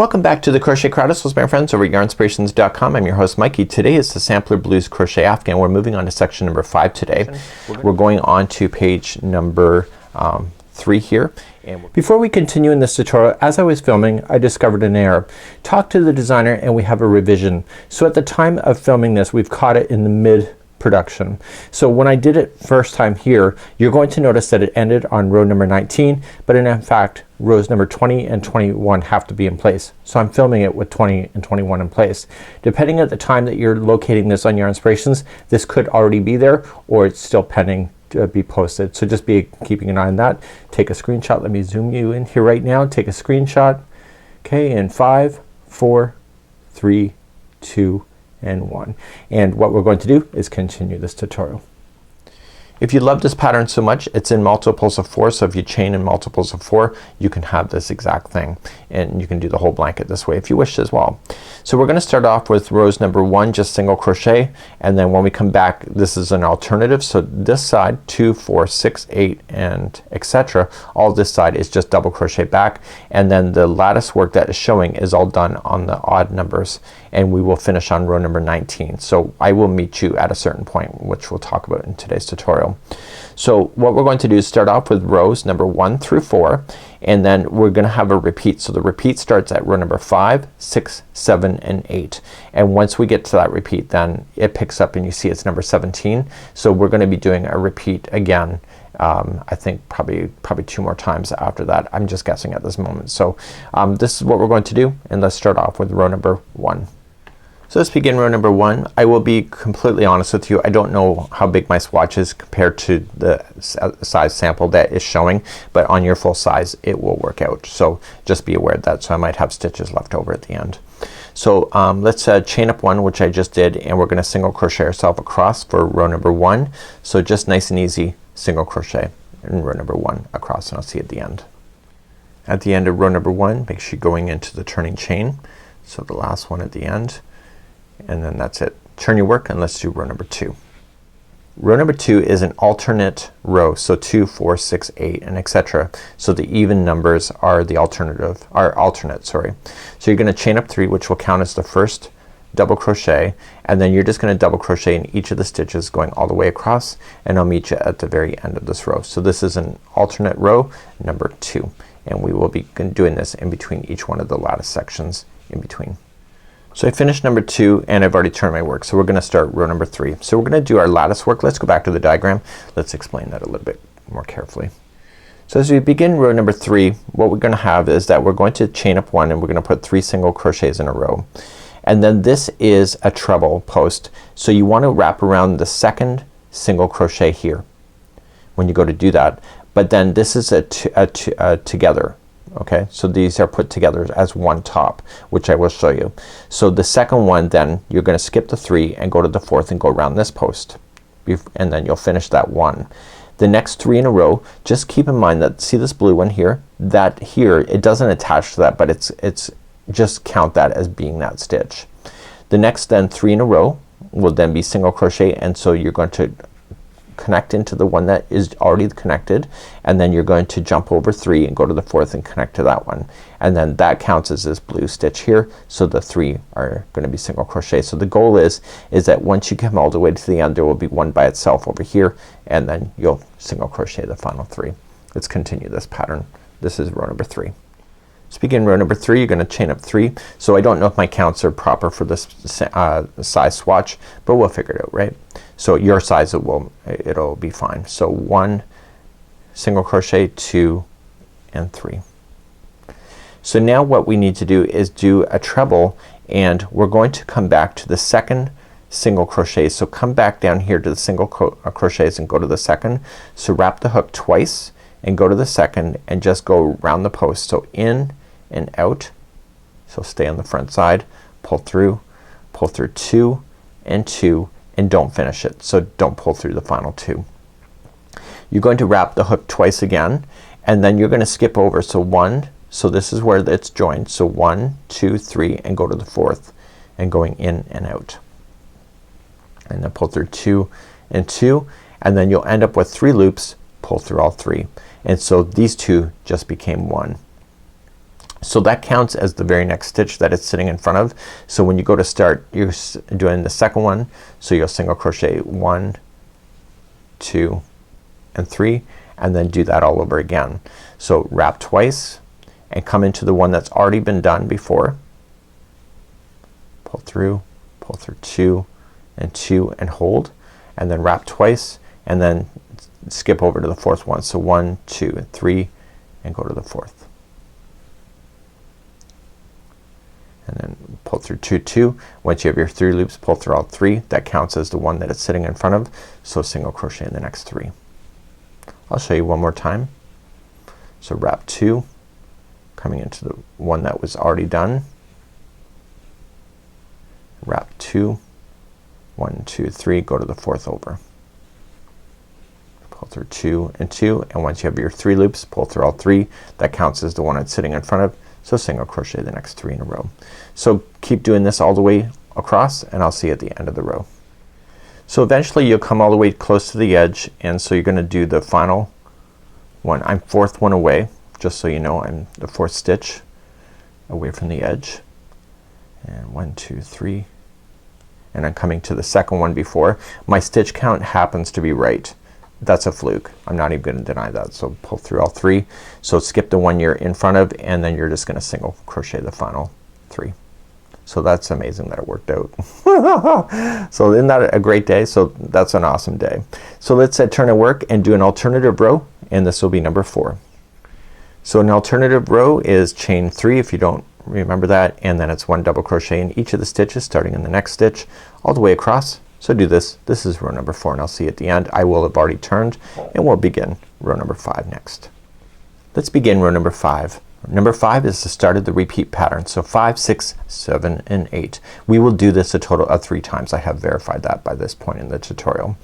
Welcome back to the Crochet Crowd. My friends over at yarnspirations.com. I'm your host Mikey. Today is the Sampler Blues Crochet Afghan. We're moving on to section number 5 today. We're going on to page number 3 here. And before we continue in this tutorial, as I was filming, I discovered an error. Talked to the designer and we have a revision. So at the time of filming this, we've caught it in the mid production. So when I did it first time here, you're going to notice that it ended on row number 19, but in fact rows number 20 and 21 have to be in place. So I'm filming it with 20 and 21 in place. Depending at the time that you're locating this on Yarn Inspirations, this could already be there or it's still pending to be posted. So just be keeping an eye on that. Take a screenshot. Let me zoom you in here right now. Take a screenshot. Okay, in 5, 4, 3, 2, and 1. And what we're going to do is continue this tutorial. If you love this pattern so much, it's in multiples of 4, so if you chain in multiples of 4 you can have this exact thing, and you can do the whole blanket this way if you wish as well. So we're gonna start off with rows number 1, just single crochet, and then when we come back this is an alternative. So this side 2, 4, 6, 8 and etc. all this side is just double crochet back, and then the lattice work that is showing is all done on the odd numbers, and we will finish on row number 19. So I will meet you at a certain point, which we'll talk about in today's tutorial. So what we're going to do is start off with rows number 1 through 4, and then we're gonna have a repeat. So the repeat starts at row number 5, 6, 7 and 8, and once we get to that repeat then it picks up and you see it's number 17. So we're gonna be doing a repeat again. I think probably 2 more times after that. I'm just guessing at this moment. So this is what we're going to do, and let's start off with row number 1. So let's begin row number 1. I will be completely honest with you. I don't know how big my swatch is compared to the size sample that is showing, but on your full size it will work out. So just be aware of that. So I might have stitches left over at the end. So let's chain up 1, which I just did, and we're gonna single crochet ourselves across for row number 1. So just nice and easy single crochet in row number 1 across, and I'll see you at the end. At the end of row number 1, make sure you're going into the turning chain. So the last one at the end. And then that's it. Turn your work and let's do row number 2. Row number 2 is an alternate row. So 2, 4, 6, 8 and etc. So the even numbers are the alternate, sorry. So you're gonna chain up 3, which will count as the first double crochet, and then you're just gonna double crochet in each of the stitches going all the way across, and I'll meet you at the very end of this row. So this is an alternate row number 2, and we will be doing this in between each one of the lattice sections in between. So I finished number 2 and I've already turned my work. So we're gonna start row number 3. So we're gonna do our lattice work. Let's go back to the diagram. Let's explain that a little bit more carefully. So as we begin row number 3, what we're gonna have is that we're going to chain up 1 and we're gonna put 3 single crochets in a row. And then this is a treble post. So you want to wrap around the second single crochet here when you go to do that. But then this is a together. Okay, so these are put together as one top, which I will show you. So the second one then you're gonna skip the 3 and go to the 4th and go around this post, and then you'll finish that 1. The next 3 in a row, just keep in mind that, see this blue one here, that here it doesn't attach to that, but it's just count that as being that stitch. The next then 3 in a row will then be single crochet, and so you're going to connect into the one that is already connected, and then you're going to jump over 3 and go to the 4th and connect to that one, and then that counts as this blue stitch here. So the 3 are gonna be single crochet. So the goal is that once you come all the way to the end there will be one by itself over here, and then you'll single crochet the final 3. Let's continue this pattern. This is row number 3. So begin row number 3, you're gonna chain up 3. So I don't know if my counts are proper for this size swatch, but we'll figure it out, right? So your size it'll be fine. So 1 single crochet, 2 and 3. So now what we need to do is do a treble, and we're going to come back to the second single crochet. So come back down here to the single crochets and go to the second. So wrap the hook twice and go to the second and just go around the post. So in and out. So stay on the front side, pull through 2 and 2, and don't finish it. So don't pull through the final 2. You're going to wrap the hook twice again, and then you're gonna skip over. So 1, so this is where it's joined. So 1, 2, 3 and go to the 4th and going in and out, and then pull through 2 and 2, and then you'll end up with 3 loops. Pull through all 3, and so these 2 just became 1. So that counts as the very next stitch that it's sitting in front of. So when you go to start, you're doing the second one, so you'll single crochet 1, 2 and 3, and then do that all over again. So wrap twice and come into the one that's already been done before, pull through 2 and 2 and hold, and then wrap twice and then skip over to the fourth one. So 1, 2 and 3 and go to the fourth, and then pull through 2, 2. Once you have your 3 loops, pull through all 3. That counts as the one that it's sitting in front of, so single crochet in the next 3. I'll show you one more time. So wrap 2, coming into the one that was already done, wrap 2, 1, 2, 3, go to the fourth over, pull through 2 and 2, and once you have your 3 loops, pull through all 3. That counts as the one it's sitting in front of, so single crochet the next 3 in a row. So keep doing this all the way across, and I'll see you at the end of the row. So eventually you'll come all the way close to the edge, and so you're gonna do the final one. I'm fourth one away, just so you know. I'm the fourth stitch away from the edge, and 1, 2, 3, and I'm coming to the second one before. My stitch count happens to be right. That's a fluke. I'm not even gonna deny that. So pull through all 3. So skip the one you're in front of, and then you're just gonna single crochet the final 3. So that's amazing that it worked out. So isn't that a great day? So that's an awesome day. So let's turn and work and do an alternative row, and this will be number 4. So an alternative row is chain 3 if you don't remember that, and then it's 1 double crochet in each of the stitches starting in the next stitch all the way across. So do this. This is row number 4, and I'll see you at the end. I will have already turned, and we'll begin row number 5 next. Let's begin row number 5. Number 5 is the start of the repeat pattern. So 5, 6, 7 and 8. We will do this a total of 3 times. I have verified that by this point in the tutorial.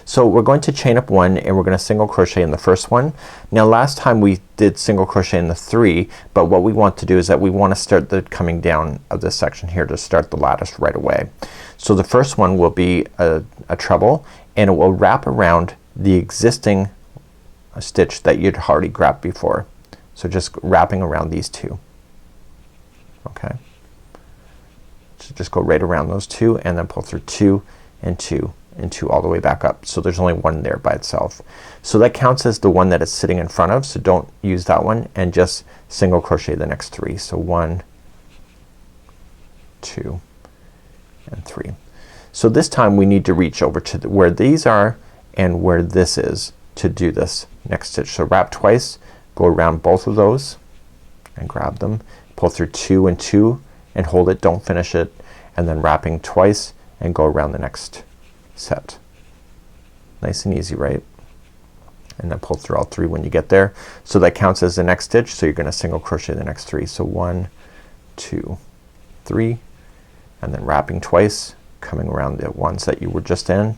So we're going to chain up 1, and we're gonna single crochet in the first one. Now last time we did single crochet in the 3, but what we want to do is that we want to start the coming down of this section here to start the lattice right away. So the first one will be a treble, and it will wrap around the existing stitch that you'd already grabbed before. So just wrapping around these 2. Okay, so just go right around those 2, and then pull through 2 and 2 and 2 all the way back up. So there's only 1 there by itself. So that counts as the one that it's sitting in front of, so don't use that one, and just single crochet the next 3. So 1, 2 and 3. So this time we need to reach over to where these are and where this is to do this next stitch. So wrap twice, go around both of those and grab them, pull through 2 and 2 and hold it, don't finish it, and then wrapping twice and go around the next set. Nice and easy, right? And then pull through all 3 when you get there. So that counts as the next stitch, so you're gonna single crochet the next 3. So 1, 2, 3, and then wrapping twice, coming around the ones that you were just in,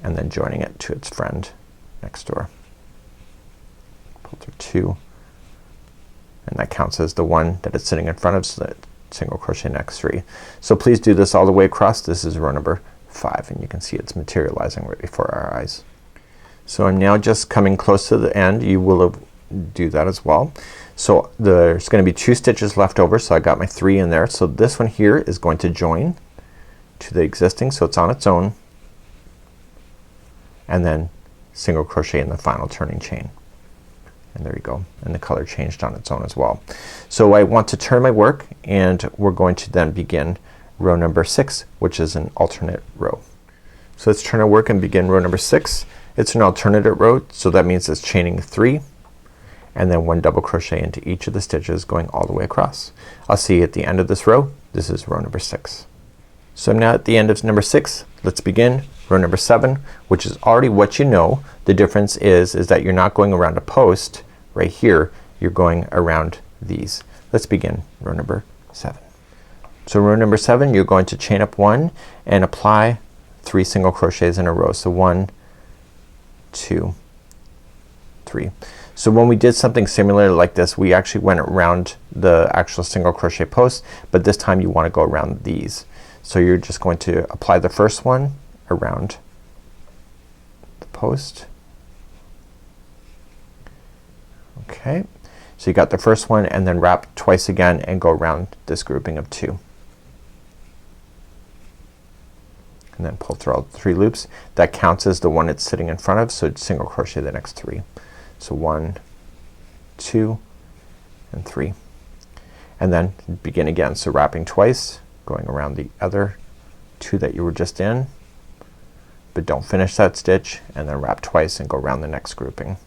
and then joining it to its friend next door. Pull through 2, and that counts as the one that it's sitting in front of, so that single crochet next 3. So please do this all the way across. This is row number 5, and you can see it's materializing right before our eyes. So I'm now just coming close to the end. You will do that as well. So there's gonna be 2 stitches left over, so I got my 3 in there. So this one here is going to join to the existing, so it's on its own, and then single crochet in the final turning chain. And there you go, and the color changed on its own as well. So I want to turn my work, and we're going to then begin row number 6, which is an alternate row. So let's turn our work and begin row number 6. It's an alternate row, so that means it's chaining 3 and then 1 double crochet into each of the stitches going all the way across. I'll see you at the end of this row. This is row number 6. So I'm now at the end of number 6. Let's begin row number 7, which is already what you know. The difference is that you're not going around a post right here, you're going around these. Let's begin row number 7. So row number 7, you're going to chain up 1 and apply 3 single crochets in a row. So 1, 2, 3. So when we did something similar like this, we actually went around the actual single crochet post, but this time you want to go around these. So you're just going to apply the first one around the post. Okay, So you got the first one and then wrap twice again and go around this grouping of 2. And then pull through all 3 loops. That counts as the one it's sitting in front of, so single crochet the next 3. So 1, 2, and 3. And then begin again. So wrapping twice, going around the other 2 that you were just in, but don't finish that stitch, and then wrap twice and go around the next grouping.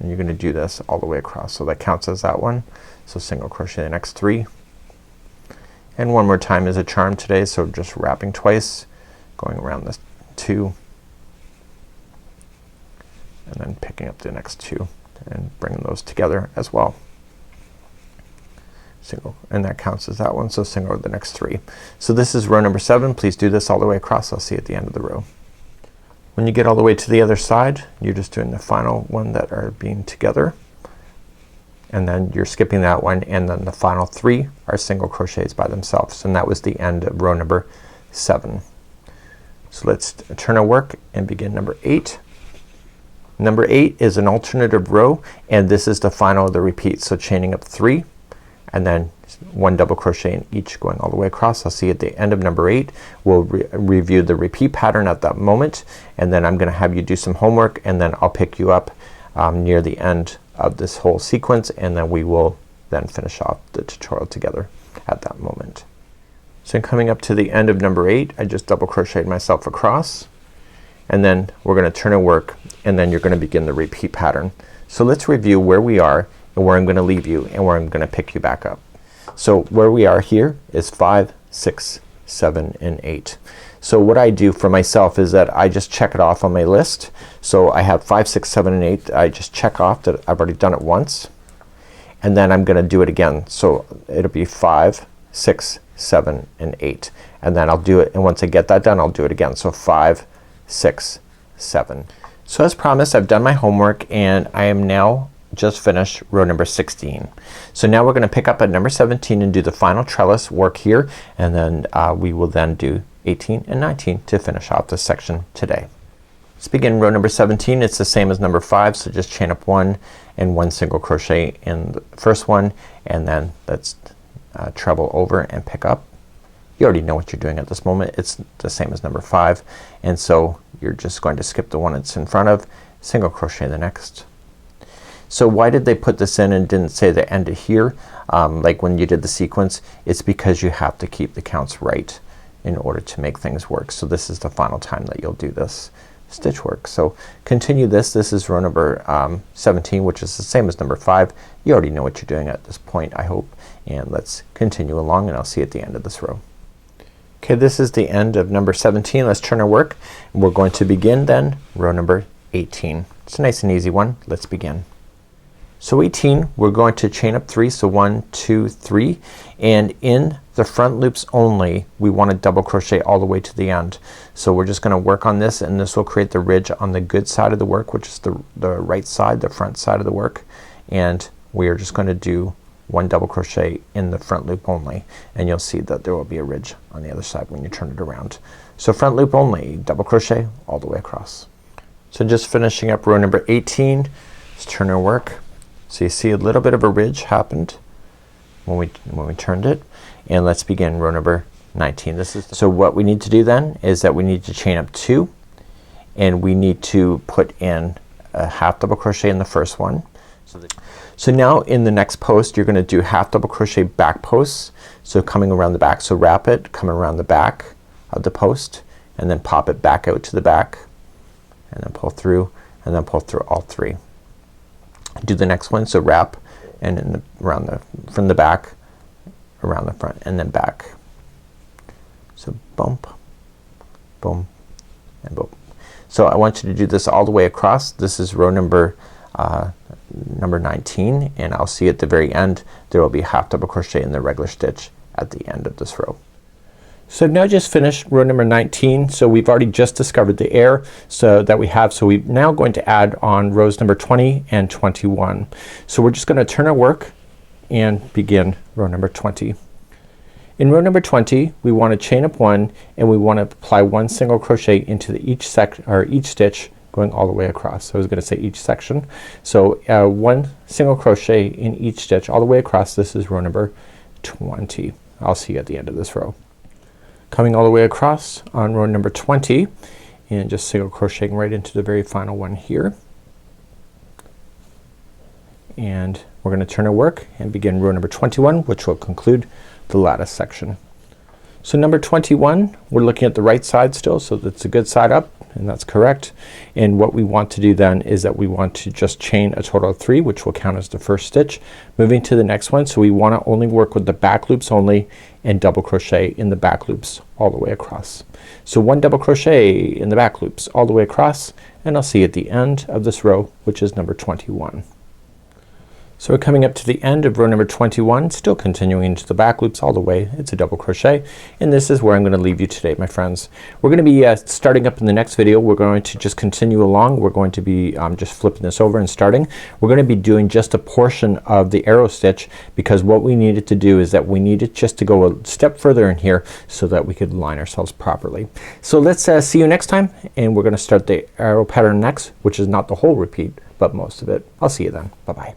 And you're gonna do this all the way across. So that counts as that one. So single crochet the next 3. And one more time is a charm today, so just wrapping twice, going around the 2, and then picking up the next 2 and bringing those together as well. Single, and that counts as that one, so single the next 3. So this is row number 7. Please do this all the way across. I'll see you at the end of the row. When you get all the way to the other side, you're just doing the final one that are being together, and then you're skipping that one, and then the final 3 are single crochets by themselves, and that was the end of row number 7. So let's turn our work and begin number 8. Number 8 is an alternative row, and this is the final of the repeat. So chaining up 3 and then 1 double crochet in each, going all the way across. I'll see you at the end of number 8. We'll review the repeat pattern at that moment, and then I'm gonna have you do some homework, and then I'll pick you up near the end of this whole sequence, and then we will then finish off the tutorial together at that moment. So coming up to the end of number 8, I just double crocheted myself across, and then we're gonna turn our work, and then you're gonna begin the repeat pattern. So let's review where we are and where I'm gonna leave you and where I'm gonna pick you back up. So where we are here is 5, 6, 7, and 8. So what I do for myself is that I just check it off on my list. So I have 5, 6, 7, and 8. I just check off that I've already done it once, and then I'm gonna do it again. So it'll be 5, 6, 7, and 8, and then I'll do it, and once I get that done I'll do it again. So 5, 6, 7. So as promised, I've done my homework, and I am now just finished row number 16. So now we're gonna pick up at number 17 and do the final trellis work here, and then we will then do 18 and 19 to finish off this section today. Let's begin row number 17. It's the same as number 5, so just chain up 1 and 1 single crochet in the first one, and then let's treble over and pick up. You already know what you're doing at this moment. It's the same as number 5, and so you're just going to skip the one it's in front of, single crochet the next. So why did they put this in and didn't say they ended here like when you did the sequence? It's because you have to keep the counts right in order to make things work. So this is the final time that you'll do this stitch work. So continue this. This is row number 17, which is the same as number 5. You already know what you're doing at this point, I hope, and let's continue along, and I'll see you at the end of this row. Okay, this is the end of number 17. Let's turn our work, and we're going to begin then row number 18. It's a nice and easy one. Let's begin. So 18, we're going to chain up 3, so 1, 2, 3, and in the front loops only we want to double crochet all the way to the end. So we're just gonna work on this, and this will create the ridge on the good side of the work, which is the right side, the front side of the work, and we are just going to do 1 double crochet in the front loop only, and you'll see that there will be a ridge on the other side when you turn it around. So front loop only, double crochet all the way across. So just finishing up row number 18, let's turn our work. So you see a little bit of a ridge happened when we turned it, and let's begin row number 19. This is so what we need to do then is that we need to chain up 2, and we need to put in a half double crochet in the first one. So now in the next post you're gonna do half double crochet back posts, so coming around the back. So wrap it, come around the back of the post, and then pop it back out to the back, and then pull through, and then pull through all 3. Do the next one. So wrap, and from the back around the front, and then back. So bump, boom, and boom. So I want you to do this all the way across. This is row number 19, and I'll see at the very end there will be half double crochet in the regular stitch at the end of this row. So I've now just finished row number 19. So we've already just discovered the error so that we have. So we're now going to add on rows number 20 and 21. So we're just gonna turn our work and begin row number 20. In row number 20 we want to chain up 1, and we want to apply 1 single crochet into each stitch going all the way across. So I was gonna say each section. So 1 single crochet in each stitch all the way across. This is row number 20. I'll see you at the end of this row. Coming all the way across on row number 20 and just single crocheting right into the very final one here. And we're gonna turn our work and begin row number 21, which will conclude the lattice section. So number 21, we're looking at the right side still, so that's a good side up, and that's correct. And what we want to do then is that we want to just chain a total of 3, which will count as the first stitch. Moving to the next one, so we wanna only work with the back loops only and double crochet in the back loops all the way across. So 1 double crochet in the back loops all the way across, and I'll see you at the end of this row, which is number 21. So we're coming up to the end of row number 21, still continuing into the back loops all the way. It's a double crochet, and this is where I'm gonna leave you today, my friends. We're gonna be starting up in the next video. We're going to just continue along. We're going to be just flipping this over and starting. We're gonna be doing just a portion of the arrow stitch, because what we needed to do is that we needed just to go a step further in here so that we could line ourselves properly. So let's see you next time, and we're gonna start the arrow pattern next, which is not the whole repeat but most of it. I'll see you then. Bye bye.